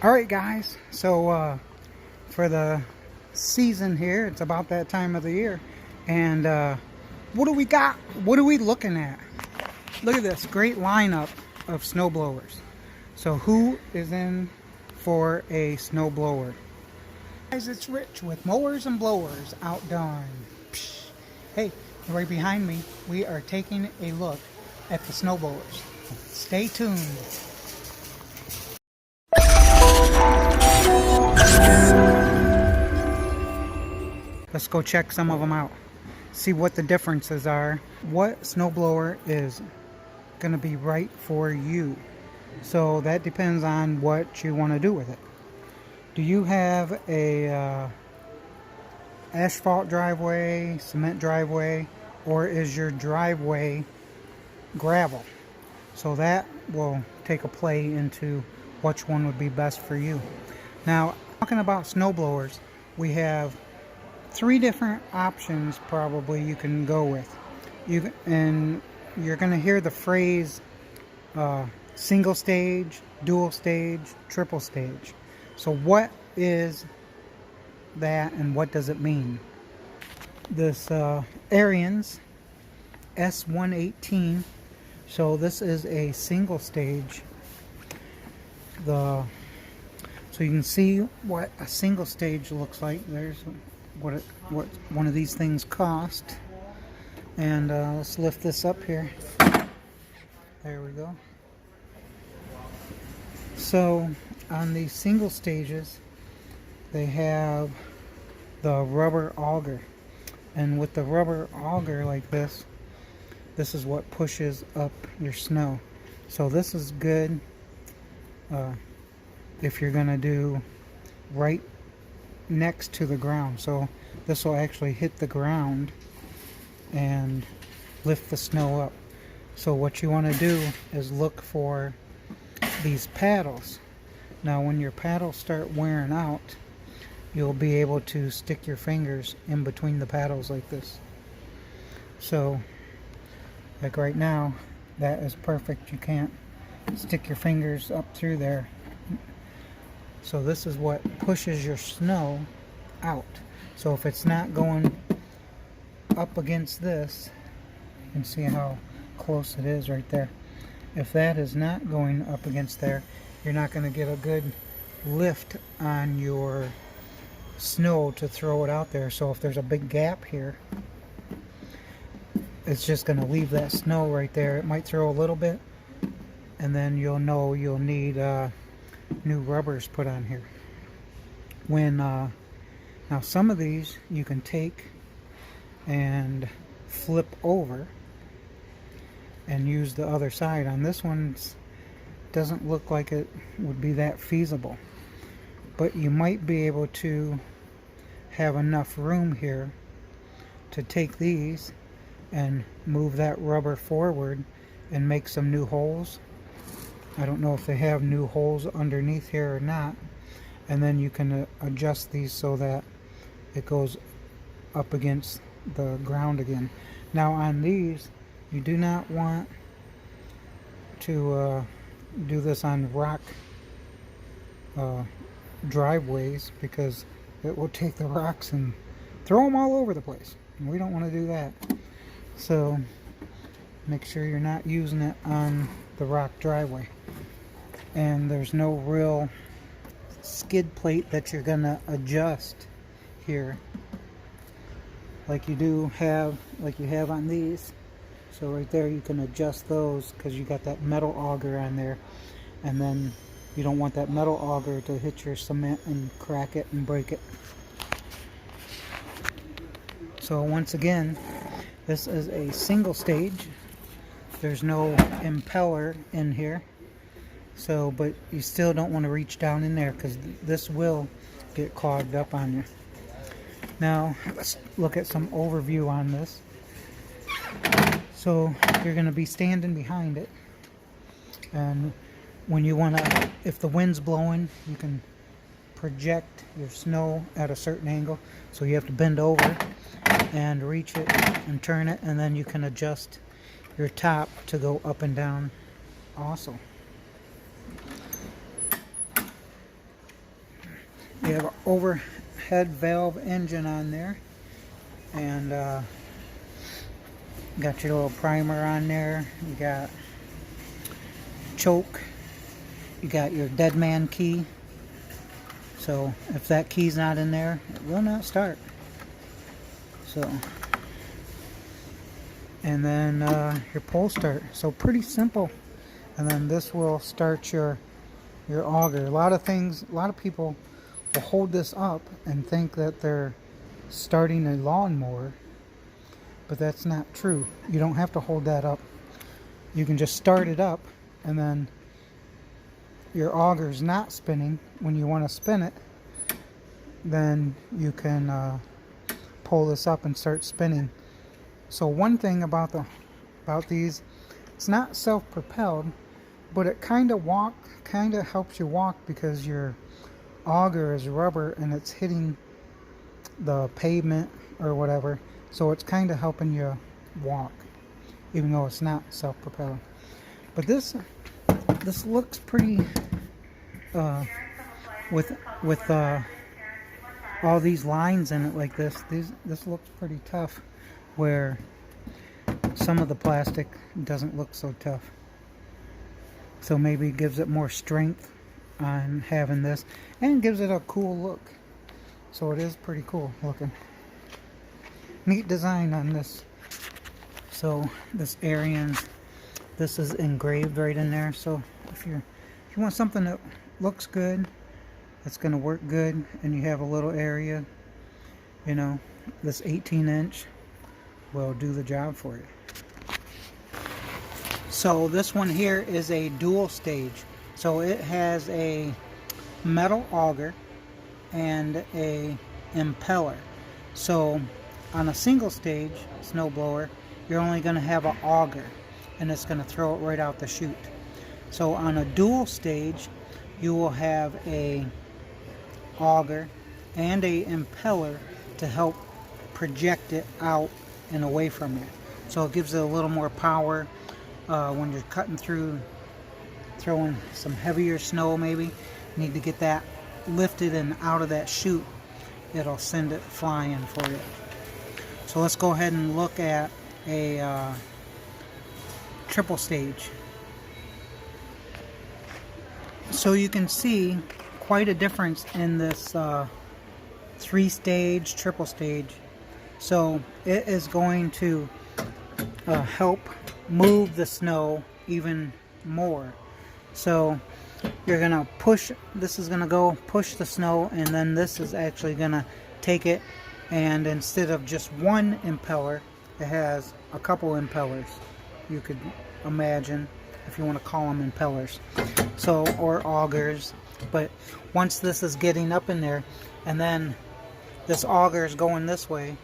Alright guys, so for the season here, it's about that time of the year, and what do we got? What are we looking at? Look at this great lineup of snowblowers. So who is in for a snowblower? Guys, it's Rich with Mowers and Blowers OutDone. Hey, right behind me, we are taking a look at the snowblowers. Stay tuned. Let's go check some of them out. See what the differences are. What snowblower is going to be right for you. So that depends on what you want to do with it. Do you have a asphalt driveway, cement driveway, or is your driveway gravel? So that will take a play into which one would be best for you. Now, talking about snowblowers, we have 3 different options probably you can go with. And you're going to hear the phrase single stage, dual stage, triple stage. So what is that and what does it mean? This Ariens S118, so this is a single stage. So you can see what a single stage looks like. There's what one of these things cost, and let's lift this up here. There we go. So on these single stages, they have the rubber auger, and with the rubber auger like this is what pushes up your snow. So this is good if you're gonna do right next to the ground. So this will actually hit the ground and lift the snow up. So what you want to do is look for these paddles. Now when your paddles start wearing out, you'll be able to stick your fingers in between the paddles like this. So like right now, that is perfect. You can't stick your fingers up through there. So this is what pushes your snow out. So if it's not going up against this, you can see how close it is right there. If that is not going up against there, you're not going to get a good lift on your snow to throw it out there. So if there's a big gap here, it's just going to leave that snow right there. It might throw a little bit, and then you'll know you'll need new rubbers put on here. Now some of these you can take and flip over and use the other side. On this one, doesn't look like it would be that feasible, but you might be able to have enough room here to take these and move that rubber forward and make some new holes. I don't know if they have new holes underneath here or not, and then you can adjust these so that it goes up against the ground again. Now on these, you do not want to do this on rock driveways, because it will take the rocks and throw them all over the place, and we don't want to do that. So make sure you're not using it on the rock driveway. And there's no real skid plate that you're gonna adjust here like you have on these. So right there you can adjust those because you got that metal auger on there, and then you don't want that metal auger to hit your cement and crack it and break it. So once again, this is a single stage. There's no impeller in here. So, but you still don't want to reach down in there because this will get clogged up on you. Now, let's look at some overview on this. So, you're going to be standing behind it. And when you want to, if the wind's blowing, you can project your snow at a certain angle. So you have to bend over and reach it and turn it, and then you can adjust your top to go up and down also. You have an overhead valve engine on there, and got your little primer on there. You got choke. You got your dead man key. So if that key's not in there, it will not start. So, and then your pull start. So pretty simple. And then this will start your auger. A lot of people will hold this up and think that they're starting a lawnmower, but that's not true. You don't have to hold that up. You can just start it up, and then your auger's not spinning. When you want to spin it, then you can pull this up and start spinning. So one thing about these, it's not self-propelled, but it kind of helps you walk, because your auger is rubber and it's hitting the pavement or whatever, so it's kind of helping you walk, even though it's not self-propelled. But this looks pretty with all these lines in it like this. This looks pretty tough, where some of the plastic doesn't look so tough. So maybe it gives it more strength on having this, and gives it a cool look. So it is pretty cool looking. Neat design on this. So this Ariens, this is engraved right in there. So if you want something that looks good, that's going to work good, and you have a little area, you know, this 18-inch will do the job for you. So this one here is a dual stage. So it has a metal auger and a impeller. So on a single stage snowblower, you're only going to have an auger, and it's going to throw it right out the chute. So on a dual stage, you will have a auger and a impeller to help project it out and away from you. So it gives it a little more power when you're cutting through, throwing some heavier snow. Maybe you need to get that lifted and out of that chute. It'll send it flying for you. So let's go ahead and look at a triple stage. So you can see quite a difference in this 3-stage, triple stage. So it is going to help move the snow even more. So you're gonna push, this is gonna go push the snow, and then this is actually gonna take it, and instead of just one impeller, it has a couple impellers, you could imagine, if you want to call them impellers, so, or augers. But once this is getting up in there, and then this auger is going this way,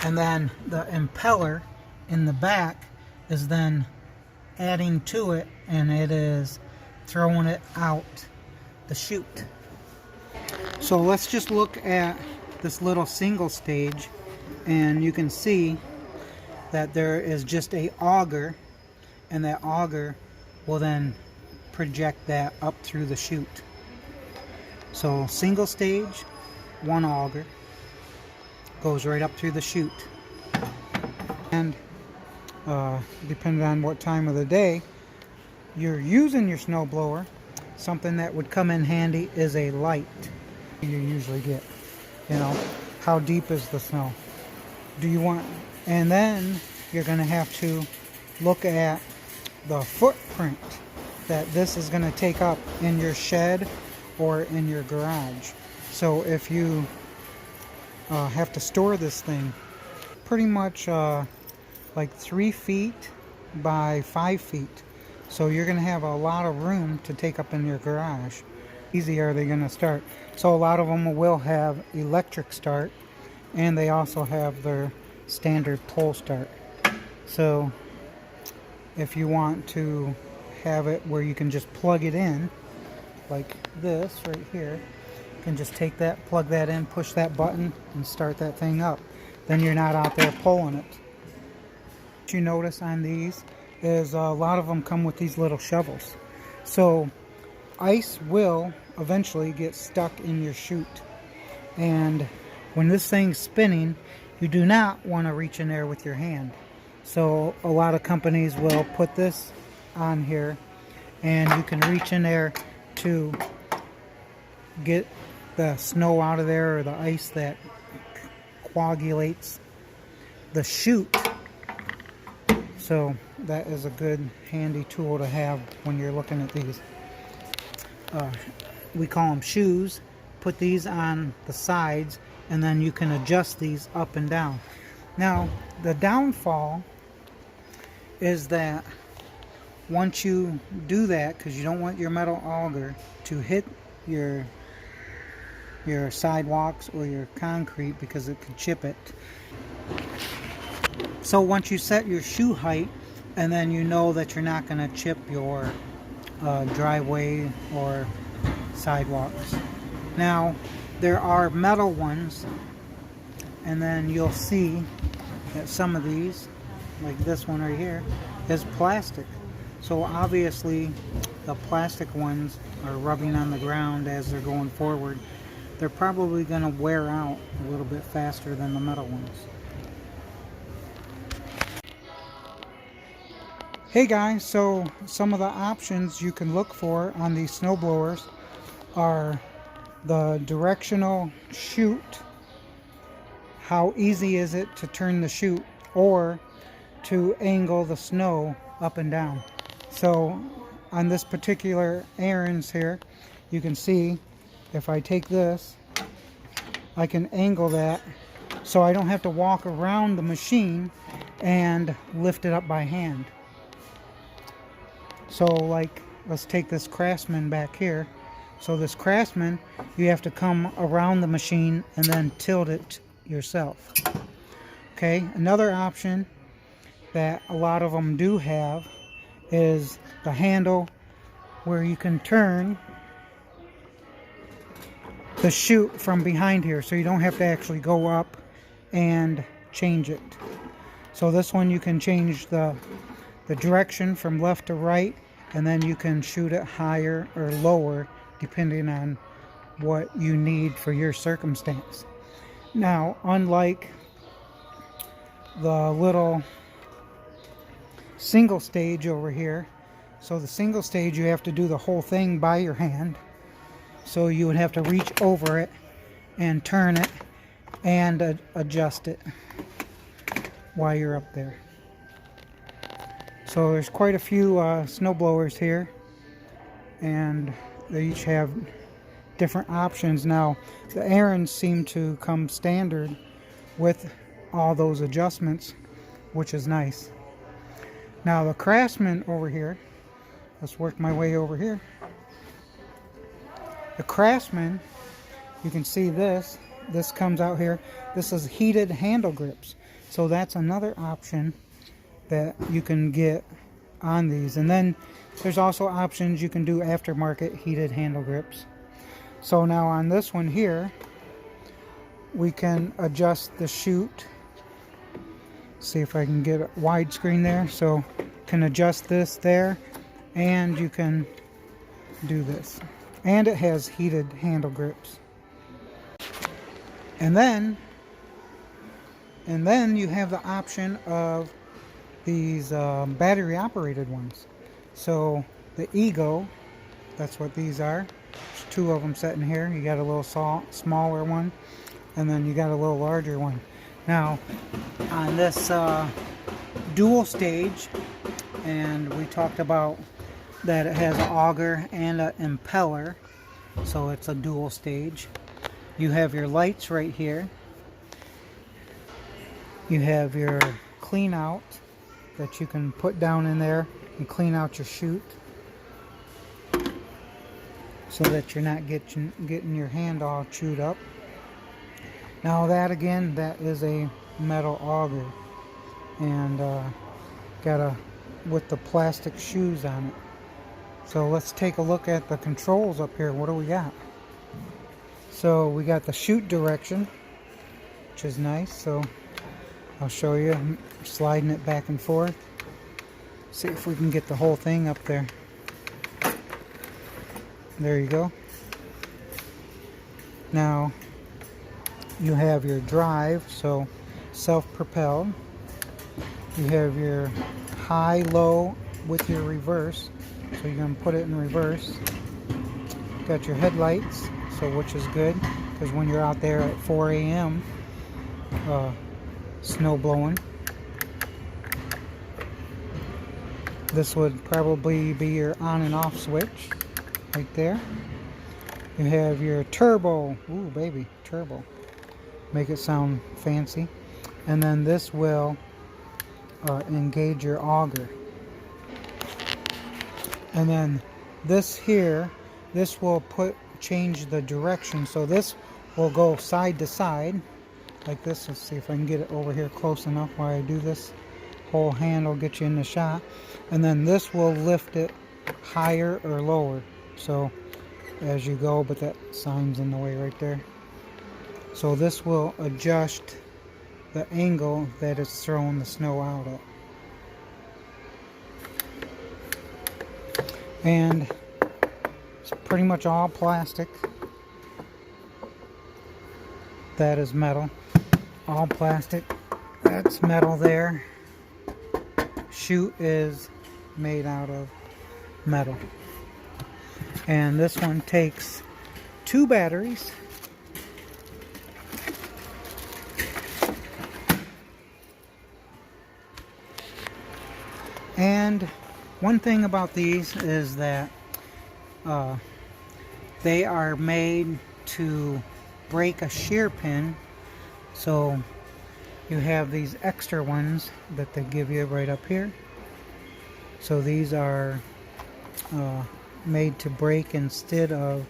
and then the impeller in the back is then adding to it, and it is throwing it out the chute. So let's just look at this little single stage, and you can see that there is just a auger, and that auger will then project that up through the chute. So single stage, one auger, goes right up through the chute. And depending on what time of the day you're using your snowblower, something that would come in handy is a light. You usually get, you know, how deep is the snow? Do you want, and then you're going to have to look at the footprint that this is going to take up in your shed or in your garage. So if you have to store this thing pretty much like 3 feet by 5 feet, so you're going to have a lot of room to take up in your garage. Easy are they going to start? So a lot of them will have electric start, and they also have their standard pull start. So if you want to have it where you can just plug it in like this right here, you can just take that, plug that in, push that button, and start that thing up. Then you're not out there pulling it. What you notice on these is a lot of them come with these little shovels. So ice will eventually get stuck in your chute. And when this thing's spinning, you do not want to reach in there with your hand. So a lot of companies will put this on here, and you can reach in there to get the snow out of there, or the ice that coagulates the chute. So that is a good handy tool to have when you're looking at these. We call them shoes. Put these on the sides, and then you can adjust these up and down. Now the downfall is that once you do that, because you don't want your metal auger to hit your sidewalks or your concrete, because it could chip it. So once you set your shoe height, and then you know that you're not going to chip your driveway or sidewalks. Now there are metal ones, and then you'll see that some of these, like this one right here, is plastic. So obviously the plastic ones are rubbing on the ground as they're going forward. They're probably going to wear out a little bit faster than the metal ones. Hey guys, so some of the options you can look for on these snow blowers are the directional chute. How easy is it to turn the chute, or to angle the snow up and down. So on this particular Ariens here, you can see if I take this, I can angle that so I don't have to walk around the machine and lift it up by hand. So like, let's take this Craftsman back here. So this Craftsman, you have to come around the machine and then tilt it yourself. Okay, another option that a lot of them do have is the handle where you can turn the chute from behind here, so you don't have to actually go up and change it. So this one, you can change the direction from left to right, and then you can shoot it higher or lower depending on what you need for your circumstance. Now, unlike the little single stage over here, so the single stage, you have to do the whole thing by your hand. So you would have to reach over it and turn it and adjust it while you're up there. So there's quite a few snow blowers here, and they each have different options. Now the Ariens seem to come standard with all those adjustments, which is nice. Now the Craftsman over here, let's work my way over here. The Craftsman, you can see this comes out here. This is heated handle grips. So that's another option that you can get on these. And then there's also options you can do aftermarket heated handle grips. So now on this one here, we can adjust the chute. See if I can get a widescreen there. So can adjust this there, and you can do this. And it has heated handle grips. And then you have the option of these battery operated ones. So the Ego, that's what these are. There's two of them sitting here. You got a little smaller one, and then you got a little larger one. Now on this dual stage, and we talked about that it has an auger and an impeller, so it's a dual stage. You have your lights right here. You have your clean out that you can put down in there and clean out your chute, so that you're not getting your hand all chewed up. Now that again, that is a metal auger, and with the plastic shoes on it. So let's take a look at the controls up here. What do we got? So we got the chute direction, which is nice. So I'll show you. I'm sliding it back and forth. See if we can get the whole thing up there. There you go. Now you have your drive, so self-propelled. You have your high, low with your reverse, so you're going to put it in reverse. Got your headlights, so which is good, because when you're out there at 4 a.m. Snow blowing, this would probably be your on and off switch right there. You have your turbo, ooh baby, turbo, make it sound fancy. And then this will engage your auger. And then this here, this will change the direction, so this will go side to side like this. Let's see if I can get it over here close enough while I do this. Whole hand will get you in the shot. And then this will lift it higher or lower, so as you go, but that sign's in the way right there. So this will adjust the angle that it's throwing the snow out at. And it's pretty much all plastic. That is metal. All plastic. That's metal there. Chute is made out of metal. And this one takes 2 batteries. And one thing about these is that they are made to break a shear pin. So you have these extra ones that they give you right up here. So these are made to break instead of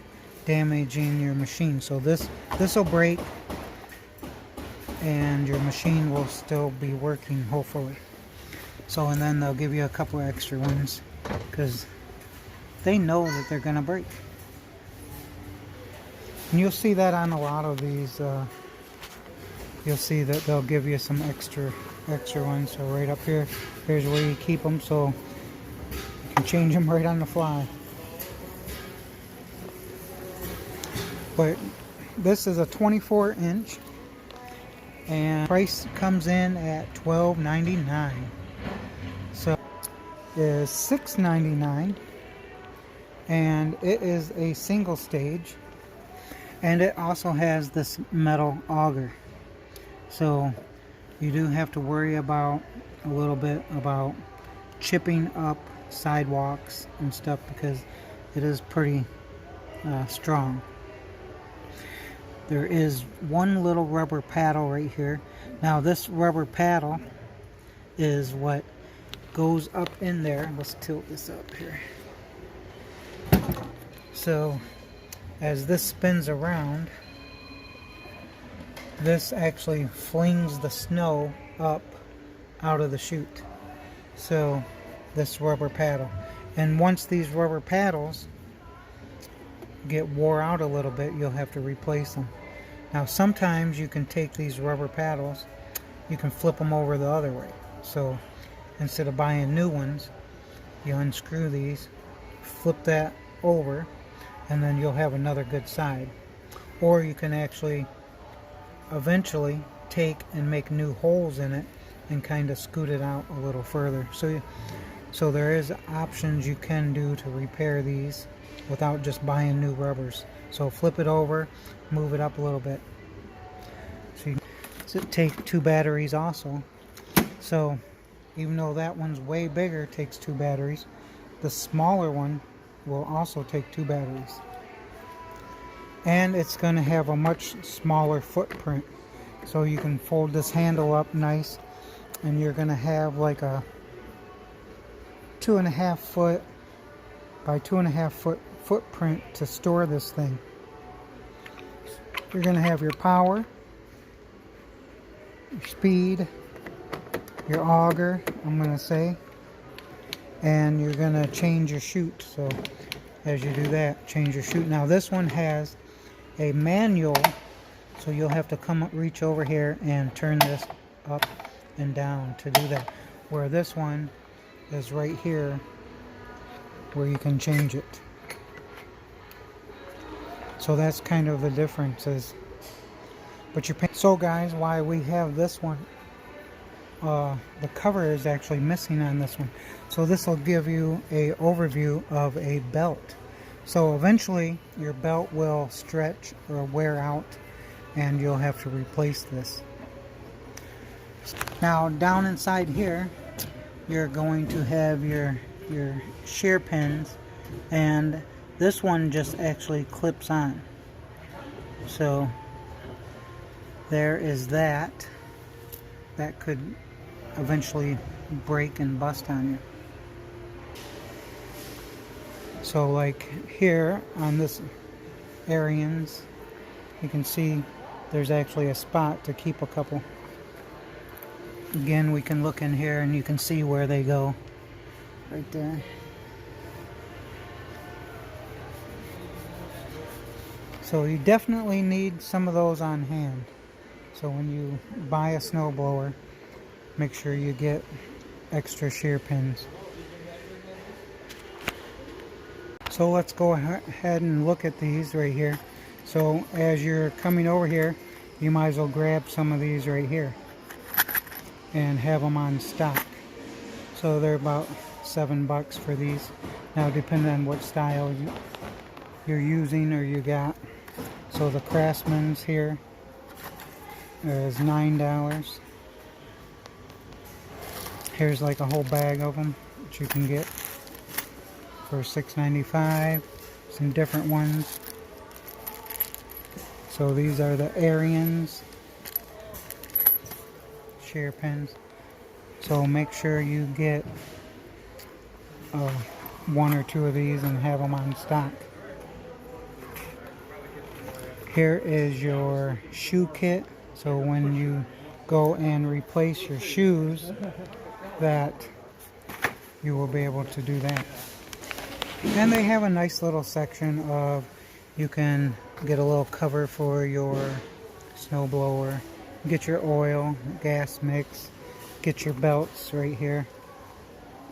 damaging your machine. So this will break and your machine will still be working, hopefully. So, and then they'll give you a couple extra ones because they know that they're gonna break. And you'll see that on a lot of these. You'll see that they'll give you some extra ones. So right up here, here's where you keep them, so you can change them right on the fly. But this is a 24-inch, and price comes in at $12.99. So is $6.99, and it is a single stage, and it also has this metal auger. So you do have to worry about a little bit about chipping up sidewalks and stuff because it is pretty strong. There is one little rubber paddle right here. Now this rubber paddle is what goes up in there. Let's tilt this up here. So as this spins around, this actually flings the snow up out of the chute. So this rubber paddle. And once these rubber paddles get wore out a little bit, you'll have to replace them. Now sometimes you can take these rubber paddles, you can flip them over the other way. So instead of buying new ones, you unscrew these, flip that over, and then you'll have another good side. Or you can actually eventually take and make new holes in it and kind of scoot it out a little further. So there is options you can do to repair these without just buying new rubbers. So flip it over, move it up a little bit. So you can take 2 batteries also. So even though that one's way bigger, takes 2 batteries, the smaller one will also take 2 batteries. And it's going to have a much smaller footprint. So you can fold this handle up nice, and you're going to have like a 2.5 foot by 2.5 foot footprint to store this thing. You're going to have your power, your speed, your auger, I'm going to say, and you're going to change your chute. So as you do that, change your chute. Now this one has a manual, so you'll have to reach over here and turn this up and down to do that, where this one is right here where you can change it. So that's kind of the differences. But so guys, why we have this one, the cover is actually missing on this one. So this will give you a overview of a belt. So eventually your belt will stretch or wear out and you'll have to replace this. Now down inside here you're going to have your shear pins, and this one just actually clips on. So there is that. That could eventually break and bust on you. So like here on this Ariens, you can see there's actually a spot to keep a couple. Again, we can look in here and you can see where they go right there. So you definitely need some of those on hand. So when you buy a snowblower, make sure you get extra shear pins. So let's go ahead and look at these right here. So as you're coming over here, you might as well grab some of these right here and have them on stock. So they're about $7 for these. Now depending on what style you're using or you got. So the Craftsman's here is $9. Here's like a whole bag of them that you can get for $6.95. Some different ones. So these are the Ariens shear pins. So make sure you get one or two of these and have them on stock. Here is your shoe kit. So when you go and replace your shoes, that you will be able to do that. And they have a nice little section of, you can get a little cover for your snowblower, get your oil, gas mix, get your belts right here.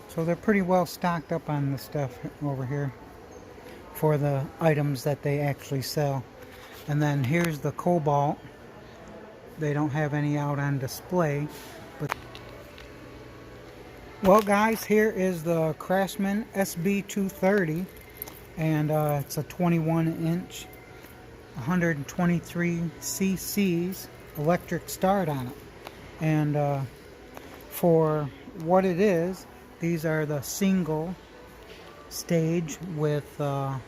So they're pretty well stocked up on the stuff over here for the items that they actually sell. And then here's the Cobalt. They don't have any out on display, but well guys, here is the Craftsman SB230, and it's a 21-inch 123 cc's electric start on it. And for what it is, these are the single stage with the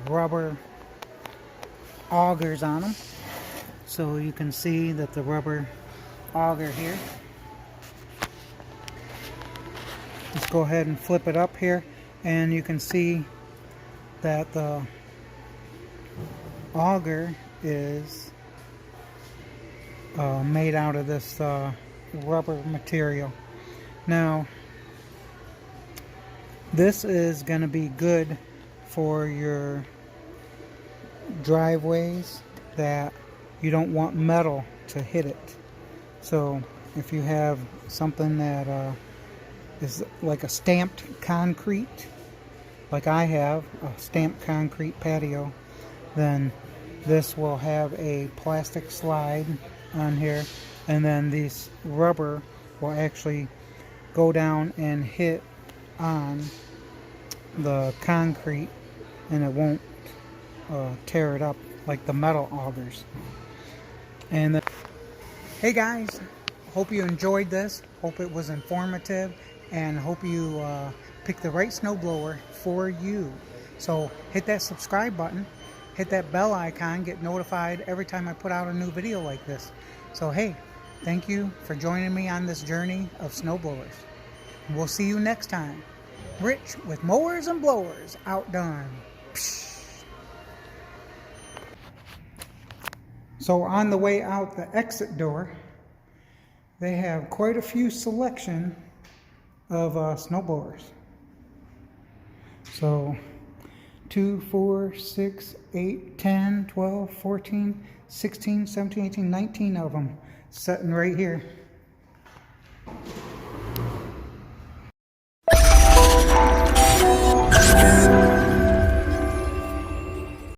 rubber augers on them. So you can see that the rubber auger here. Let's go ahead and flip it up here, and you can see that the auger is made out of this rubber material. Now this is going to be good for your driveways that you don't want metal to hit it. So if you have something that is like a stamped concrete, like I have a stamped concrete patio, then this will have a plastic slide on here, and then this rubber will actually go down and hit on the concrete, and it won't tear it up like the metal augers. And hey guys, hope you enjoyed this, hope it was informative, and hope you pick the right snowblower for you. So hit that subscribe button, hit that bell icon, get notified every time I put out a new video like this. So hey, thank you for joining me on this journey of snowblowers. We'll see you next time. Rich with Mowers and Blowers, OutDone. So on the way out the exit door, they have quite a few selection of snowblowers. So 2, 4, 6, 8, 10, 12, 14, 16, 17, 18, 19 of them sitting right here.